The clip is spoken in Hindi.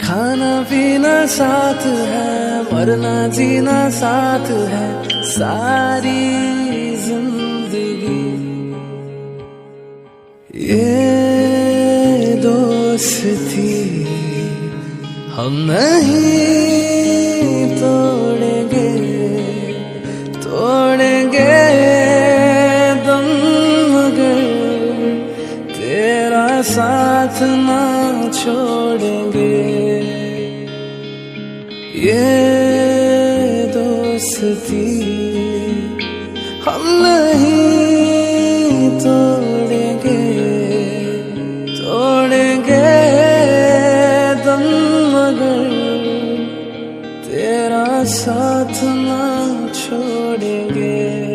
खाना पीना साथ है, मरना जीना साथ है, सारी जिंदगी ये दोस्ती हम नहीं तोड़ेंगे, तोड़ेंगे दम मगर तेरा साथ ना छोड़ेंगे। ये दोस्ती हम नहीं तोड़ेंगे, तोड़ेंगे दम मगर तेरा साथ ना छोड़ेंगे।